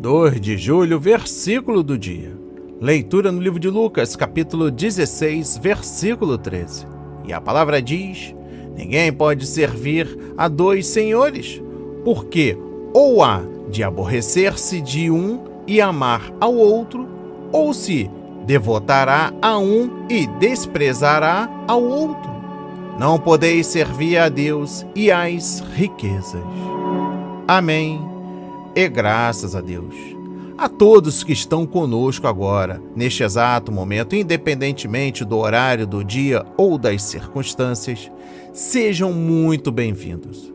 2 de julho, versículo do dia. Leitura no livro de Lucas, capítulo 16, versículo 13. E a palavra diz: ninguém pode servir a dois senhores, porque ou há de aborrecer-se de um e amar ao outro, ou se devotará a um e desprezará ao outro. Não podeis servir a Deus e às riquezas. Amém. E graças a Deus. A todos que estão conosco agora, neste exato momento, independentemente do horário do dia ou das circunstâncias, sejam muito bem-vindos.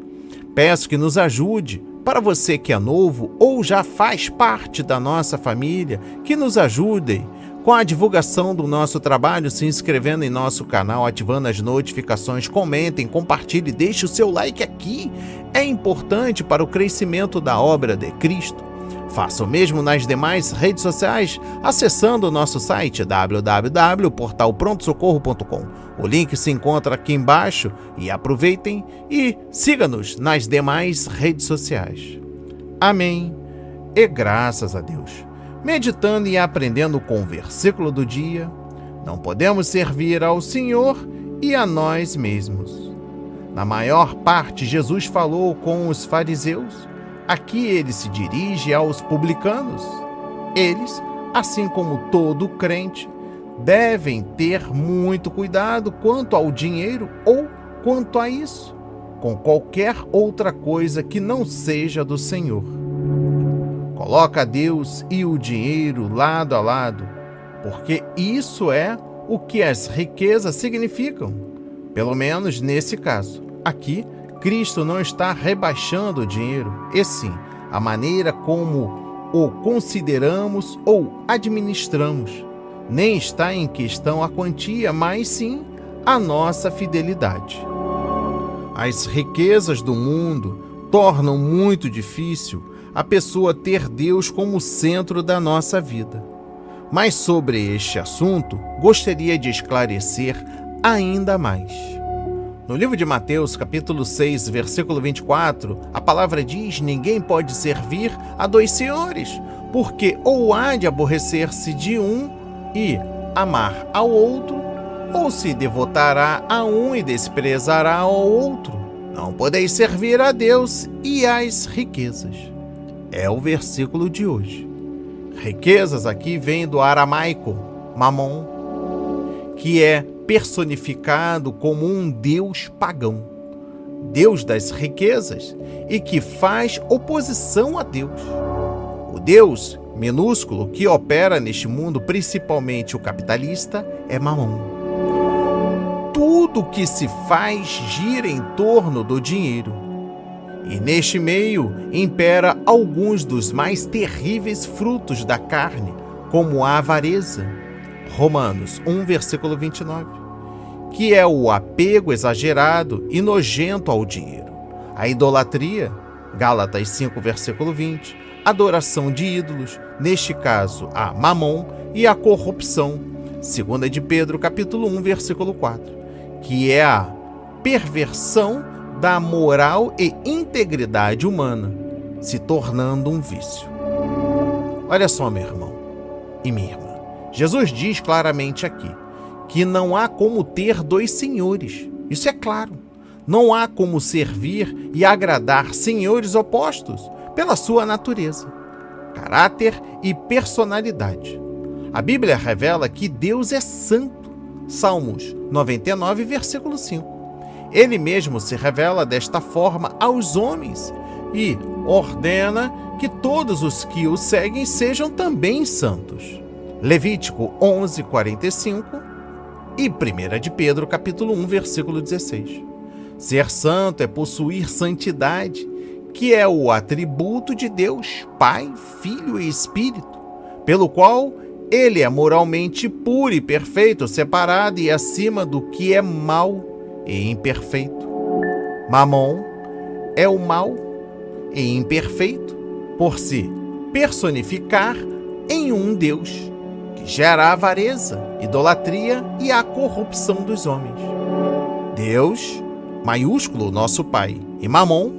Peço que nos ajude, para você que é novo ou já faz parte da nossa família, que nos ajudem com a divulgação do nosso trabalho, se inscrevendo em nosso canal, ativando as notificações, comentem, compartilhem, deixe o seu like aqui. É importante para o crescimento da obra de Cristo. Faça o mesmo nas demais redes sociais, acessando o nosso site www.portalprontosocorro.com. O link se encontra aqui embaixo e aproveitem e siga-nos nas demais redes sociais. Amém e graças a Deus. Meditando e aprendendo com o versículo do dia, não podemos servir ao Senhor e a nós mesmos. Na maior parte, Jesus falou com os fariseus. Aqui ele se dirige aos publicanos. Eles, assim como todo crente, devem ter muito cuidado quanto ao dinheiro ou quanto a isso, com qualquer outra coisa que não seja do Senhor. Coloca Deus e o dinheiro lado a lado, porque isso é o que as riquezas significam. Pelo menos nesse caso. Aqui, Cristo não está rebaixando o dinheiro, e sim a maneira como o consideramos ou administramos. Nem está em questão a quantia, mas sim a nossa fidelidade. As riquezas do mundo tornam muito difícil a pessoa ter Deus como centro da nossa vida. Mas sobre este assunto, gostaria de esclarecer ainda mais. No livro de Mateus, capítulo 6, versículo 24, a palavra diz: ninguém pode servir a dois senhores, porque ou há de aborrecer-se de um e amar ao outro, ou se devotará a um e desprezará ao outro. Não podeis servir a Deus e às riquezas. É o versículo de hoje. Riquezas aqui vem do aramaico, mamon, que é personificado como um deus pagão, deus das riquezas, e que faz oposição a Deus. O Deus minúsculo que opera neste mundo, principalmente o capitalista, é mamon. Tudo que se faz gira em torno do dinheiro. E neste meio impera alguns dos mais terríveis frutos da carne, como a avareza, Romanos 1, versículo 29, que é o apego exagerado e nojento ao dinheiro, a idolatria, Gálatas 5, versículo 20, adoração de ídolos, neste caso a mamon, e a corrupção, 2 de Pedro, capítulo 1, versículo 4, que é a perversão da moral e integridade humana, se tornando um vício. Olha só, meu irmão e minha irmã, Jesus diz claramente aqui que não há como ter dois senhores. Isso é claro. Não há como servir e agradar senhores opostos pela sua natureza, caráter e personalidade. A Bíblia revela que Deus é santo. Salmos 99, versículo 5. Ele mesmo se revela desta forma aos homens e ordena que todos os que o seguem sejam também santos. Levítico 11, 45 e 1 de Pedro, capítulo 1, versículo 16. Ser santo é possuir santidade, que é o atributo de Deus, Pai, Filho e Espírito, pelo qual ele é moralmente puro e perfeito, separado e acima do que é mau e imperfeito. Mamon é o mal e imperfeito por se personificar em um Deus que gera a avareza, idolatria e a corrupção dos homens. Deus, maiúsculo nosso Pai, e Mamon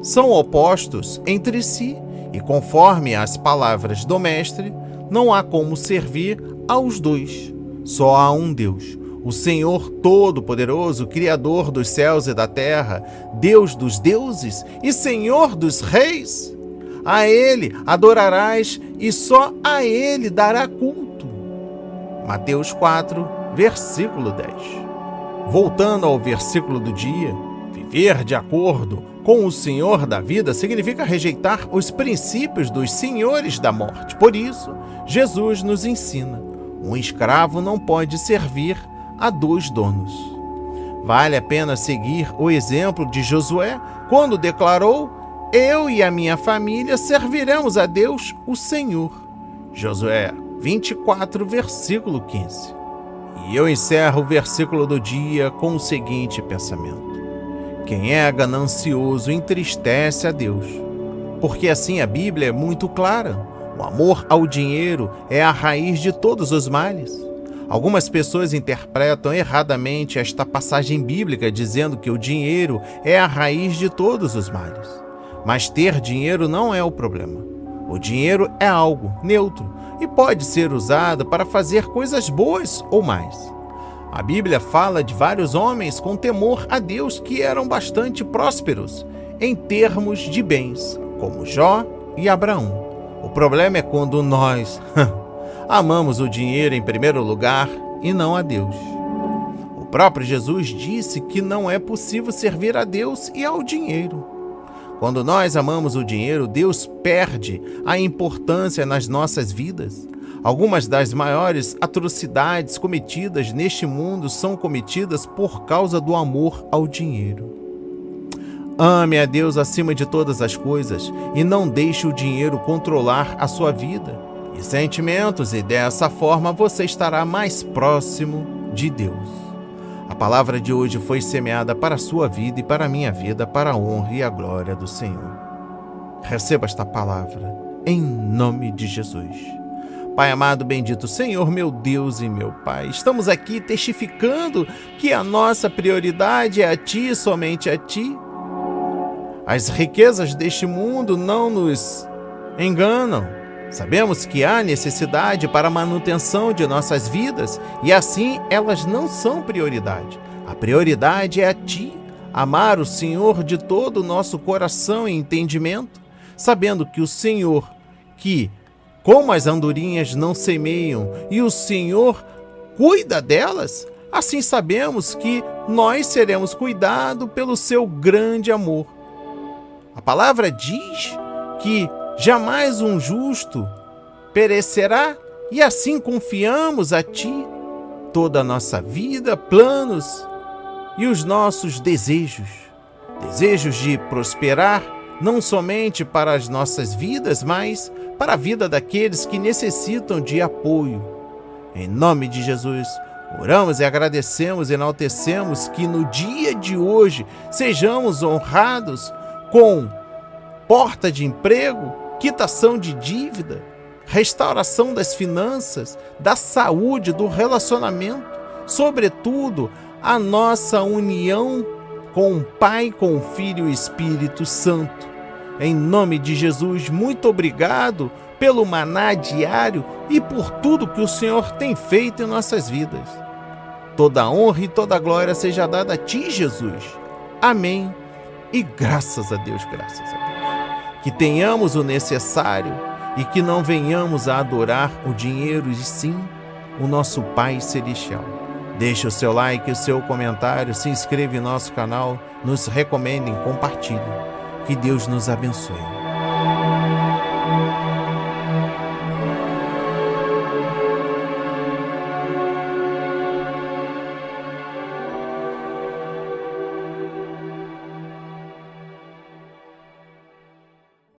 são opostos entre si E conforme as palavras do Mestre, não há como servir aos dois. Só há um Deus, o Senhor Todo-Poderoso, Criador dos céus e da terra, Deus dos deuses e Senhor dos reis. A Ele adorarás e só a Ele dará culto. Mateus 4, versículo 10. Voltando ao versículo do dia, viver de acordo com o Senhor da vida significa rejeitar os princípios dos senhores da morte. Por isso, Jesus nos ensina: um escravo não pode servir a dois donos. Vale a pena seguir o exemplo de Josué, quando declarou: eu e a minha família serviremos a Deus, o Senhor. Josué 24, versículo 15. E eu encerro o versículo do dia com o seguinte pensamento: quem é ganancioso entristece a Deus. Porque assim a Bíblia é muito clara: o amor ao dinheiro é a raiz de todos os males. Algumas pessoas interpretam erradamente esta passagem bíblica dizendo que o dinheiro é a raiz de todos os males. Mas ter dinheiro não é o problema. O dinheiro é algo neutro e pode ser usado para fazer coisas boas ou mais. A Bíblia fala de vários homens com temor a Deus que eram bastante prósperos em termos de bens, como Jó e Abraão. O problema é quando nós amamos o dinheiro em primeiro lugar e não a Deus. O próprio Jesus disse que não é possível servir a Deus e ao dinheiro. Quando nós amamos o dinheiro, Deus perde a importância nas nossas vidas. Algumas das maiores atrocidades cometidas neste mundo são cometidas por causa do amor ao dinheiro. Ame a Deus acima de todas as coisas e não deixe o dinheiro controlar a sua vida e sentimentos, e dessa forma você estará mais próximo de Deus. A palavra de hoje foi semeada para a sua vida e para a minha vida, para a honra e a glória do Senhor. Receba esta palavra em nome de Jesus. Pai amado, bendito Senhor, meu Deus e meu Pai, estamos aqui testificando que a nossa prioridade é a Ti, somente a Ti. As riquezas deste mundo não nos enganam. Sabemos que há necessidade para a manutenção de nossas vidas e assim elas não são prioridade. A prioridade é a Ti, amar o Senhor de todo o nosso coração e entendimento, sabendo que o Senhor, que como as andorinhas não semeiam e o Senhor cuida delas, assim sabemos que nós seremos cuidados pelo seu grande amor. A palavra diz que jamais um justo perecerá e assim confiamos a Ti toda a nossa vida, planos e os nossos desejos. Desejos de prosperar não somente para as nossas vidas, mas para a vida daqueles que necessitam de apoio. Em nome de Jesus, oramos e agradecemos e enaltecemos que no dia de hoje sejamos honrados com porta de emprego, quitação de dívida, restauração das finanças, da saúde, do relacionamento, sobretudo a nossa união com o Pai, com o Filho e o Espírito Santo. Em nome de Jesus, muito obrigado pelo maná diário e por tudo que o Senhor tem feito em nossas vidas. Toda a honra e toda a glória seja dada a Ti, Jesus. Amém. E graças a Deus, graças a Deus. Que tenhamos o necessário e que não venhamos a adorar o dinheiro e sim o nosso Pai Celestial. Deixe o seu like, o seu comentário, se inscreva em nosso canal, nos recomendem, compartilhem. Que Deus nos abençoe.